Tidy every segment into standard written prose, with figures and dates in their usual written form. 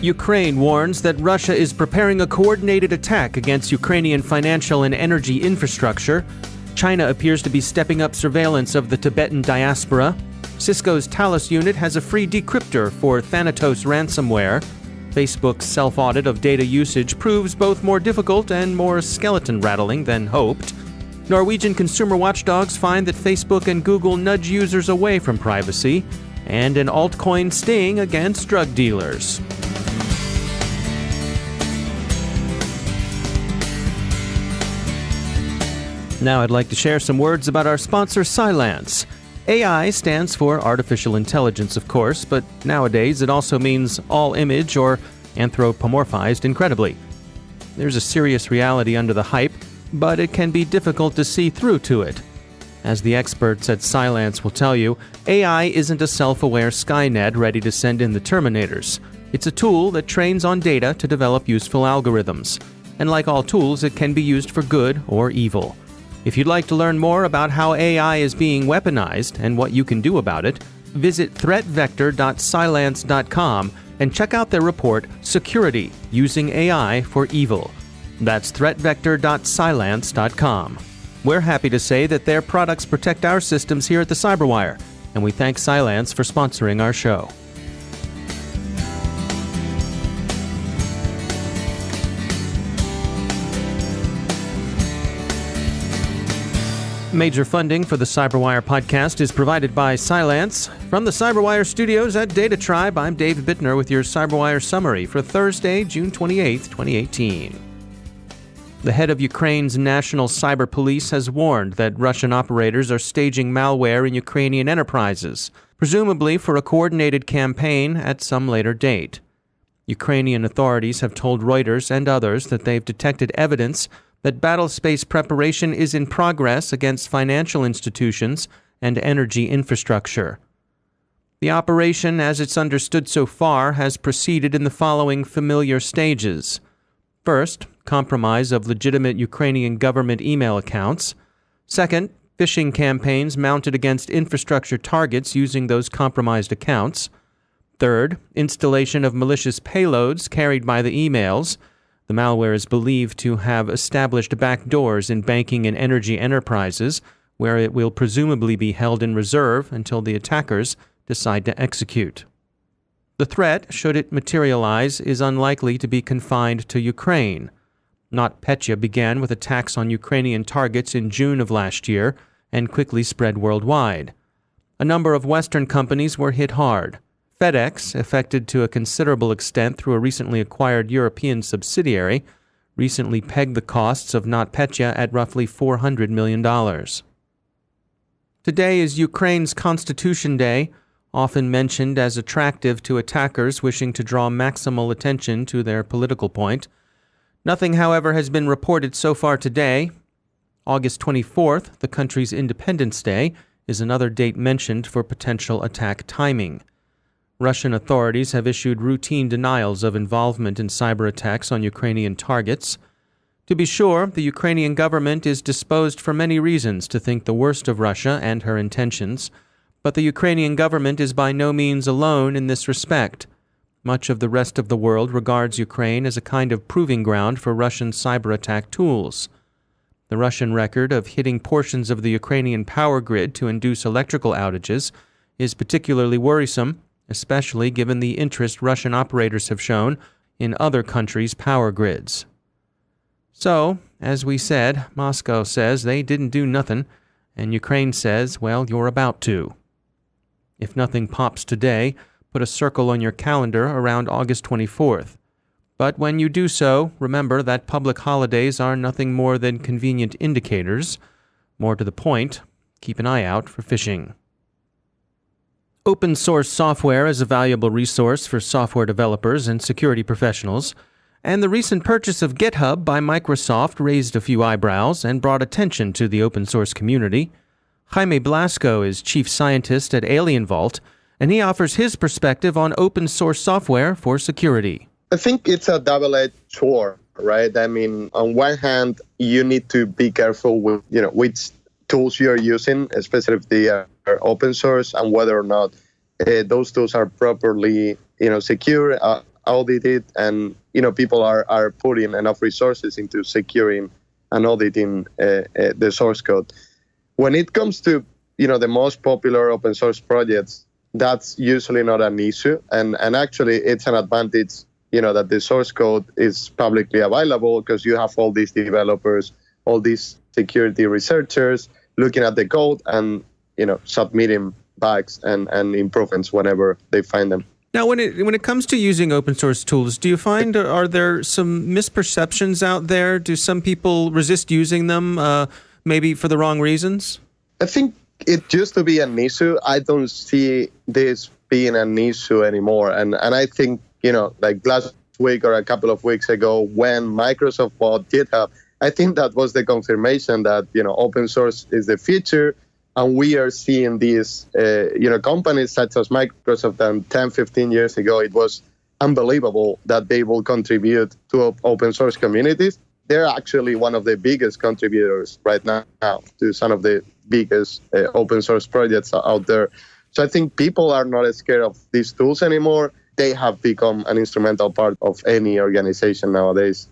Ukraine warns that Russia is preparing a coordinated attack against Ukrainian financial and energy infrastructure. China appears to be stepping up surveillance of the Tibetan diaspora. Cisco's Talos unit has a free decryptor for Thanatos ransomware. Facebook's self-audit of data usage proves both more difficult and more skeleton-rattling than hoped. Norwegian consumer watchdogs find that Facebook and Google nudge users away from privacy. And an altcoin sting against drug dealers. Now I'd like to share some words about our sponsor, Cylance. AI stands for artificial intelligence, of course, but nowadays it also means all image or anthropomorphized incredibly. There's a serious reality under the hype, but it can be difficult to see through to it. As the experts at Cylance will tell you, AI isn't a self-aware Skynet ready to send in the Terminators. It's a tool that trains on data to develop useful algorithms. And like all tools, it can be used for good or evil. If you'd like to learn more about how AI is being weaponized and what you can do about it, visit threatvector.cylance.com and check out their report, Security, Using AI for Evil. That's threatvector.cylance.com. We're happy to say that their products protect our systems here at the Cyberwire, and we thank Cylance for sponsoring our show. Major funding for the Cyberwire podcast is provided by Cylance. From the Cyberwire studios at Data Tribe, I'm Dave Bittner with your Cyberwire summary for Thursday, June 28, 2018. The head of Ukraine's National Cyber Police has warned that Russian operators are staging malware in Ukrainian enterprises, presumably for a coordinated campaign at some later date. Ukrainian authorities have told Reuters and others that they've detected evidence that battlespace preparation is in progress against financial institutions and energy infrastructure. The operation, as it's understood so far, has proceeded in the following familiar stages. First, compromise of legitimate Ukrainian government email accounts. Second, phishing campaigns mounted against infrastructure targets using those compromised accounts. Third, installation of malicious payloads carried by the emails. The malware is believed to have established backdoors in banking and energy enterprises, where it will presumably be held in reserve until the attackers decide to execute. The threat, should it materialize, is unlikely to be confined to Ukraine. NotPetya began with attacks on Ukrainian targets in June of last year and quickly spread worldwide. A number of Western companies were hit hard. FedEx, affected to a considerable extent through a recently acquired European subsidiary, recently pegged the costs of NotPetya at roughly $400 million. Today is Ukraine's Constitution Day, often mentioned as attractive to attackers wishing to draw maximal attention to their political point. Nothing, however, has been reported so far today. August 24th, the country's Independence Day, is another date mentioned for potential attack timing. Russian authorities have issued routine denials of involvement in cyber attacks on Ukrainian targets. To be sure, the Ukrainian government is disposed for many reasons to think the worst of Russia and her intentions, but the Ukrainian government is by no means alone in this respect. Much of the rest of the world regards Ukraine as a kind of proving ground for Russian cyber attack tools. The Russian record of hitting portions of the Ukrainian power grid to induce electrical outages is particularly worrisome, especially given the interest Russian operators have shown in other countries' power grids. So, as we said, Moscow says they didn't do nothing, and Ukraine says, well, you're about to. If nothing pops today, put a circle on your calendar around August 24th. But when you do so, remember that public holidays are nothing more than convenient indicators. More to the point, keep an eye out for phishing. Open source software is a valuable resource for software developers and security professionals, and the recent purchase of GitHub by Microsoft raised a few eyebrows and brought attention to the open source community. Jaime Blasco is chief scientist at Alien Vault, and he offers his perspective on open source software for security. I think it's a double-edged sword, right? I mean, on one hand, you need to be careful with, which tools you're using, especially if they are open source, and whether or not those tools are properly, secure. audit it, and people are putting enough resources into securing and auditing the source code. When it comes to the most popular open source projects, that's usually not an issue, and actually it's an advantage that the source code is publicly available, because you have all these developers, all these security researchers looking at the code and submitting bugs and improvements whenever they find them. Now, when it comes to using open source tools, do you find are there some misperceptions out there? Do some people resist using them, maybe for the wrong reasons? I think it used to be an issue. I don't see this being an issue anymore. And I think, like last week or a couple of weeks ago, when Microsoft bought GitHub, I think that was the confirmation that, open source is the future. And we are seeing these, companies such as Microsoft, and 10, 15 years ago, it was unbelievable that they will contribute to open source communities. They're actually one of the biggest contributors right now to some of the biggest open source projects out there. So I think people are not scared of these tools anymore. They have become an instrumental part of any organization nowadays.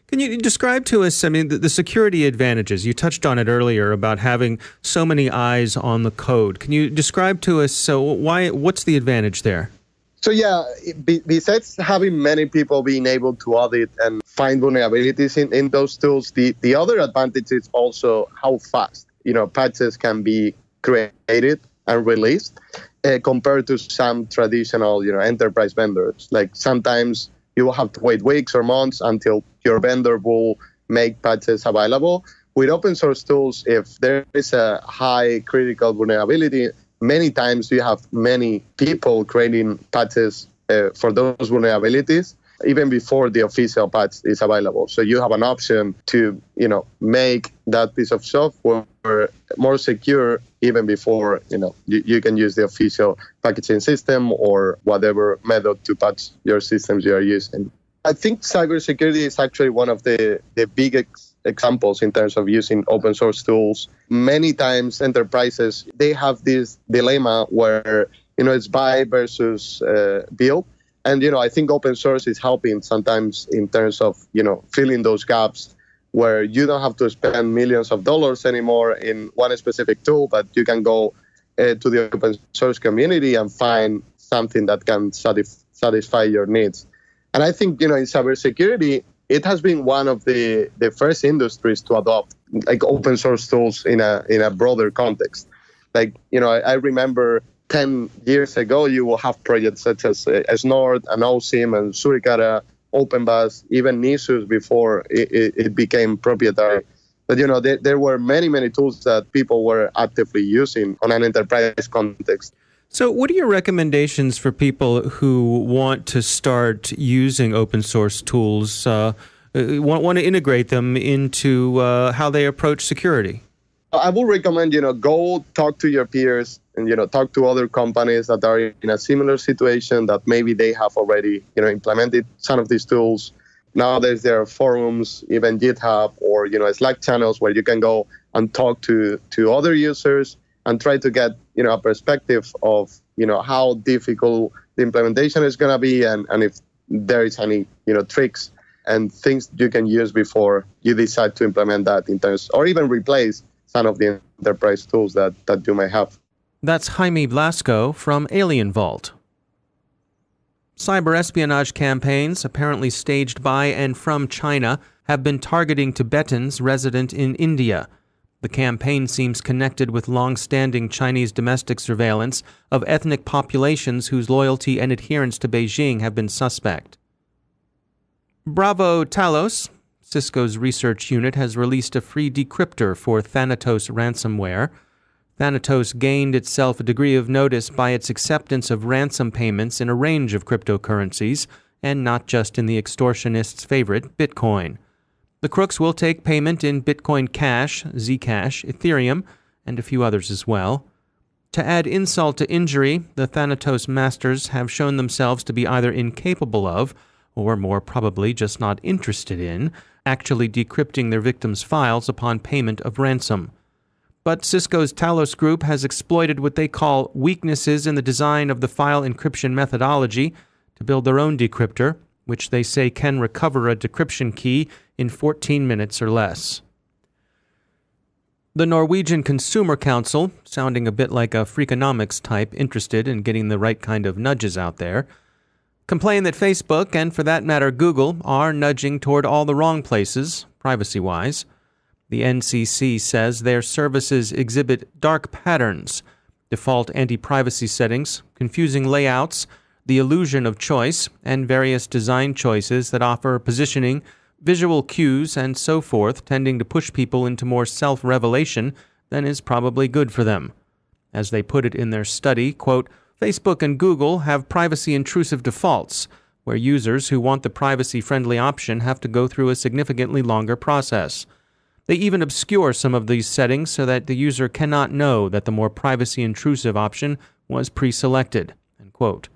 Can you describe to us, the security advantages? You touched on it earlier about having so many eyes on the code. Can you describe to us what's the advantage there? So yeah, besides having many people being able to audit and find vulnerabilities in those tools, the other advantage is also how fast patches can be created and released compared to some traditional enterprise vendors. Like sometimes you will have to wait weeks or months until your vendor will make patches available. With open source tools, if there is a high critical vulnerability, many times you have many people creating patches for those vulnerabilities even before the official patch is available. So you have an option to make that piece of software more secure even before you can use the official packaging system or whatever method to patch your systems you are using. I think cybersecurity is actually one of the biggest examples in terms of using open source tools. Many times enterprises, they have this dilemma where it's buy versus build. And, I think open source is helping sometimes in terms of, filling those gaps where you don't have to spend millions of dollars anymore in one specific tool, but you can go to the open source community and find something that can satisfy your needs. And I think, in cybersecurity, it has been one of the first industries to adopt like open source tools in a broader context. Like, I remember 10 years ago, you will have projects such as Snort and OSIM and Suricata, OpenBus, even Nisus before it became proprietary. But, there were many tools that people were actively using on an enterprise context. So what are your recommendations for people who want to start using open source tools, want to integrate them into how they approach security? I would recommend, go talk to your peers and, talk to other companies that are in a similar situation that maybe they have already, implemented some of these tools. Nowadays, there are forums, even GitHub or, Slack channels where you can go and talk to other users and try to get, a perspective of, how difficult the implementation is going to be and if there is any, tricks and things you can use before you decide to implement that in terms or even replace some of the enterprise tools that you may have. That's Jaime Blasco from Alien Vault. Cyber espionage campaigns, apparently staged by and from China, have been targeting Tibetans resident in India. The campaign seems connected with long-standing Chinese domestic surveillance of ethnic populations whose loyalty and adherence to Beijing have been suspect. Bravo Talos, Cisco's research unit, has released a free decryptor for Thanatos ransomware. Thanatos gained itself a degree of notice by its acceptance of ransom payments in a range of cryptocurrencies, and not just in the extortionists' favorite, Bitcoin. The crooks will take payment in Bitcoin Cash, Zcash, Ethereum, and a few others as well. To add insult to injury, the Thanatos masters have shown themselves to be either incapable of, or more probably just not interested in, actually decrypting their victims' files upon payment of ransom. But Cisco's Talos group has exploited what they call weaknesses in the design of the file encryption methodology to build their own decryptor, which they say can recover a decryption key in 14 minutes or less. The Norwegian Consumer Council, sounding a bit like a Freakonomics type interested in getting the right kind of nudges out there, complain that Facebook, and for that matter Google, are nudging toward all the wrong places, privacy-wise. The NCC says their services exhibit dark patterns, default anti-privacy settings, confusing layouts, the illusion of choice, and various design choices that offer positioning, visual cues, and so forth, tending to push people into more self-revelation than is probably good for them. As they put it in their study, quote, Facebook and Google have privacy-intrusive defaults, where users who want the privacy-friendly option have to go through a significantly longer process. They even obscure some of these settings so that the user cannot know that the more privacy-intrusive option was pre-selected, end quote.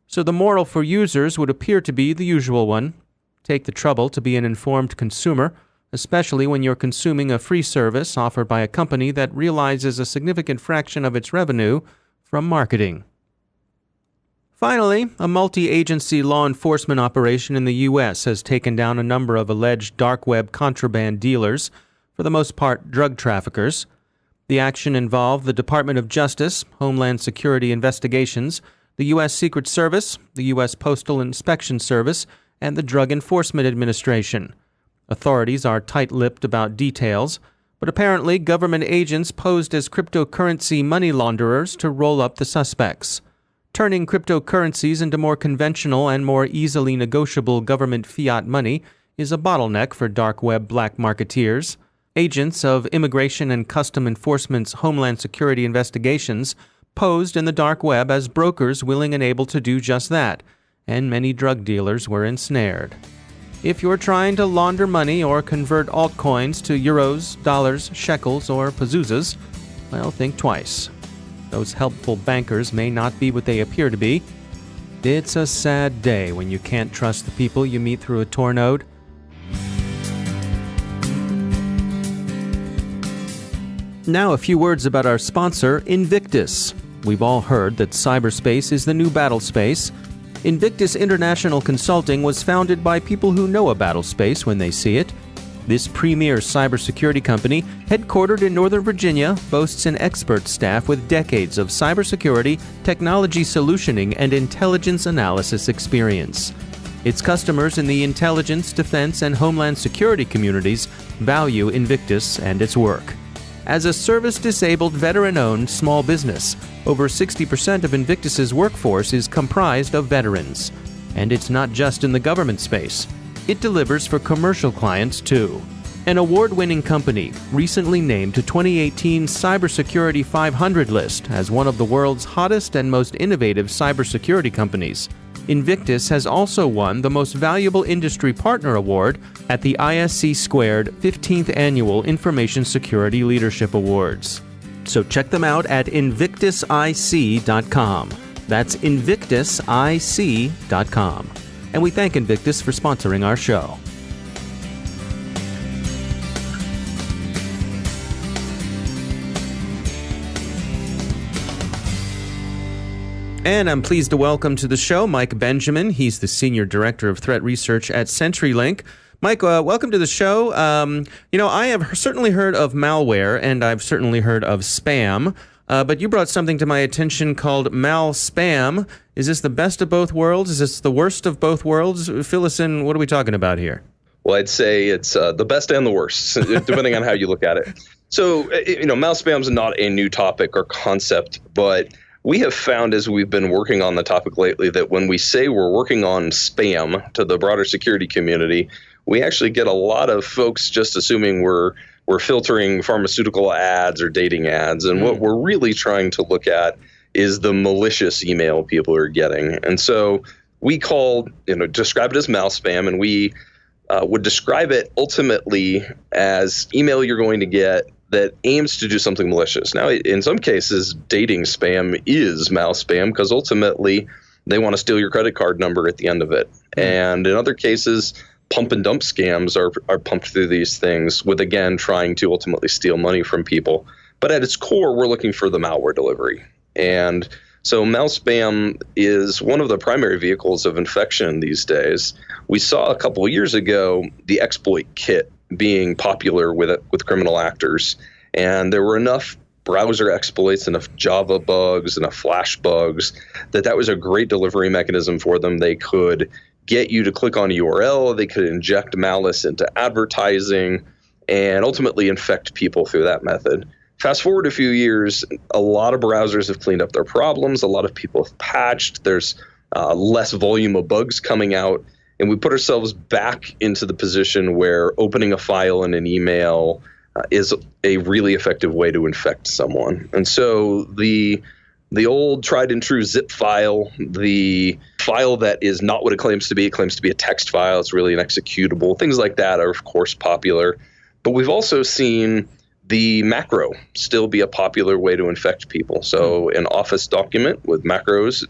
So the moral for users would appear to be the usual one. Take the trouble to be an informed consumer, especially when you're consuming a free service offered by a company that realizes a significant fraction of its revenue from marketing. Finally, a multi-agency law enforcement operation in the U.S. has taken down a number of alleged dark web contraband dealers, for the most part drug traffickers. The action involved the Department of Justice, Homeland Security Investigations, the U.S. Secret Service, the U.S. Postal Inspection Service, and the Drug Enforcement Administration. Authorities are tight-lipped about details, but apparently government agents posed as cryptocurrency money launderers to roll up the suspects. Turning cryptocurrencies into more conventional and more easily negotiable government fiat money is a bottleneck for dark web black marketeers. Agents of Immigration and Custom Enforcement's Homeland Security Investigations posed in the dark web as brokers willing and able to do just that, and many drug dealers were ensnared. If you're trying to launder money or convert altcoins to euros, dollars, shekels, or pezuzas, well, think twice. Those helpful bankers may not be what they appear to be. It's a sad day when you can't trust the people you meet through a Tor node. Now a few words about our sponsor, Invictus. We've all heard that cyberspace is the new battle space. Invictus International Consulting was founded by people who know a battle space when they see it. This premier cybersecurity company, headquartered in Northern Virginia, boasts an expert staff with decades of cybersecurity, technology solutioning, and intelligence analysis experience. Its customers in the intelligence, defense, and homeland security communities value Invictus and its work. As a service-disabled, veteran-owned small business, over 60% of Invictus's workforce is comprised of veterans. And it's not just in the government space. It delivers for commercial clients, too. An award-winning company recently named to 2018 Cybersecurity 500 list as one of the world's hottest and most innovative cybersecurity companies. Invictus has also won the Most Valuable Industry Partner Award at the ISC Squared 15th Annual Information Security Leadership Awards. So check them out at invictusic.com. That's invictusic.com. And we thank Invictus for sponsoring our show. And I'm pleased to welcome to the show Mike Benjamin. He's the Senior Director of Threat Research at CenturyLink. Mike, welcome to the show. I have certainly heard of malware, and I've certainly heard of spam, but you brought something to my attention called mal-spam. Is this the best of both worlds? Is this the worst of both worlds? Fill us in. What are we talking about here? Well, I'd say it's the best and the worst, depending on how you look at it. So, mal-spam is not a new topic or concept, but we have found as we've been working on the topic lately that when we say we're working on spam to the broader security community, we actually get a lot of folks just assuming we're filtering pharmaceutical ads or dating ads. And what we're really trying to look at is the malicious email people are getting. And so we describe it as mal-spam, and we would describe it ultimately as email you're going to get that aims to do something malicious. Now, in some cases, dating spam is mal-spam because ultimately they want to steal your credit card number at the end of it. And in other cases, pump and dump scams are pumped through these things with, again, trying to ultimately steal money from people. But at its core, we're looking for the malware delivery. And So mouse spam is one of the primary vehicles of infection these days. We saw a couple of years ago the exploit kit being popular with criminal actors, and there were enough browser exploits, enough Java bugs, enough Flash bugs, that was a great delivery mechanism for them. They could get you to click on a URL, they could inject malice into advertising, and ultimately infect people through that method. Fast forward a few years, a lot of browsers have cleaned up their problems, a lot of people have patched, there's less volume of bugs coming out, and we put ourselves back into the position where opening a file in an email is a really effective way to infect someone. And so the old tried and true zip file, the file that is not what it claims to be a text file, it's really an executable, things like that are of course popular. But we've also seen the macro still be a popular way to infect people. So an Office document with macros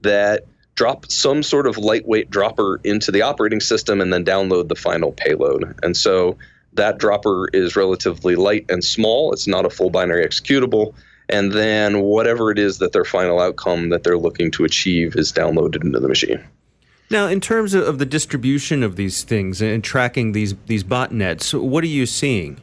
that drop some sort of lightweight dropper into the operating system and then download the final payload. And so that dropper is relatively light and small. It's not a full binary executable. And then whatever it is that their final outcome that they're looking to achieve is downloaded into the machine. Now, in terms of the distribution of these things and tracking these botnets, what are you seeing?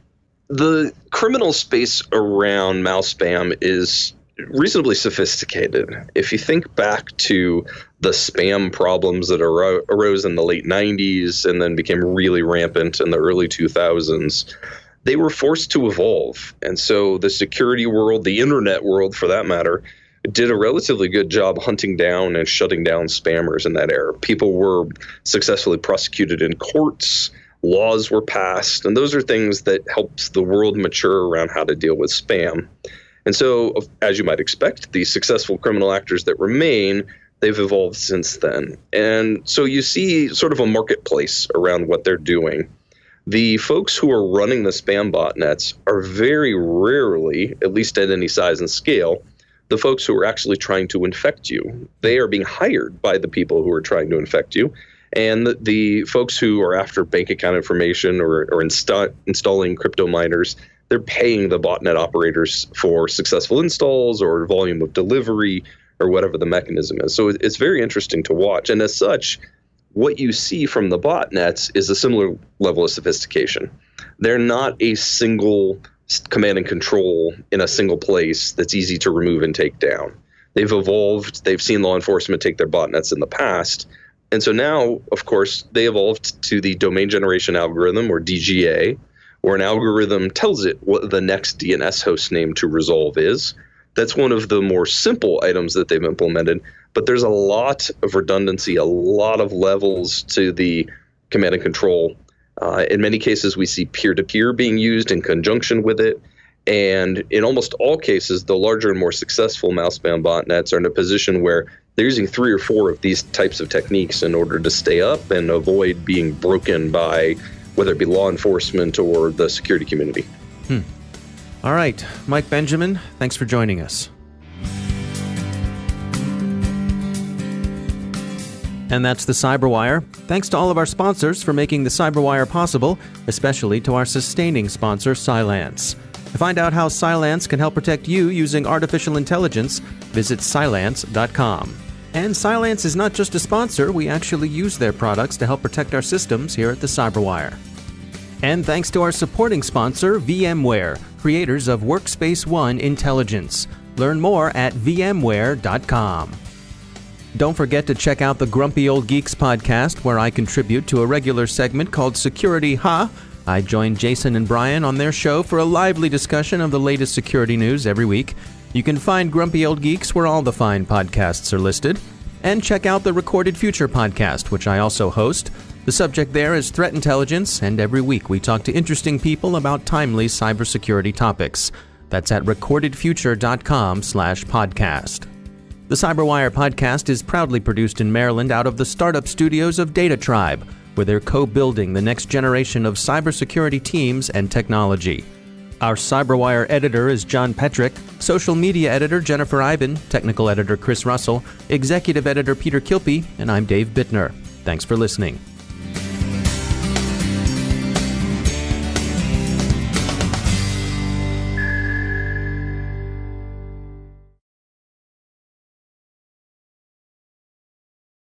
The criminal space around mouse spam is reasonably sophisticated. If you think back to the spam problems that arose in the late 90s and then became really rampant in the early 2000s, they were forced to evolve. And so the security world, the internet world for that matter, did a relatively good job hunting down and shutting down spammers in that era. People were successfully prosecuted in courts, laws were passed, and those are things that helped the world mature around how to deal with spam. And so, as you might expect, the successful criminal actors that remain, they've evolved since then. And so you see sort of a marketplace around what they're doing. The folks who are running the spam botnets are very rarely, at least at any size and scale, the folks who are actually trying to infect you. They are being hired by the people who are trying to infect you. And the folks who are after bank account information or installing crypto miners, they're paying the botnet operators for successful installs or volume of delivery or whatever the mechanism is. So it's very interesting to watch. And as such, what you see from the botnets is a similar level of sophistication. They're not a single command and control in a single place that's easy to remove and take down. They've evolved. They've seen law enforcement take their botnets in the past. And so now, of course, they evolved to the domain generation algorithm, or DGA, where an algorithm tells it what the next DNS host name to resolve is. That's one of the more simple items that they've implemented, but there's a lot of redundancy, a lot of levels to the command and control. In many cases, we see peer-to-peer being used in conjunction with it. And in almost all cases, the larger and more successful mouse spam botnets are in a position where they're using 3 or 4 of these types of techniques in order to stay up and avoid being broken by whether it be law enforcement or the security community. All right. Mike Benjamin, thanks for joining us. And that's the Cyberwire. Thanks to all of our sponsors for making the Cyberwire possible, especially to our sustaining sponsor, Cylance. To find out how Cylance can help protect you using artificial intelligence, visit Cylance.com. And Cylance is not just a sponsor, we actually use their products to help protect our systems here at the Cyberwire. And thanks to our supporting sponsor, VMware, creators of Workspace ONE Intelligence. Learn more at vmware.com. Don't forget to check out the Grumpy Old Geeks podcast, where I contribute to a regular segment called Security Ha. I join Jason and Brian on their show for a lively discussion of the latest security news every week. You can find Grumpy Old Geeks where all the fine podcasts are listed. And check out the Recorded Future podcast, which I also host. The subject there is threat intelligence, and every week we talk to interesting people about timely cybersecurity topics. That's at recordedfuture.com/podcast. The Cyberwire podcast is proudly produced in Maryland out of the startup studios of Data Tribe, where they're co-building the next generation of cybersecurity teams and technology. Our Cyberwire editor is John Petrick, social media editor Jennifer Iben, technical editor Chris Russell, executive editor Peter Kilpie, and I'm Dave Bittner. Thanks for listening.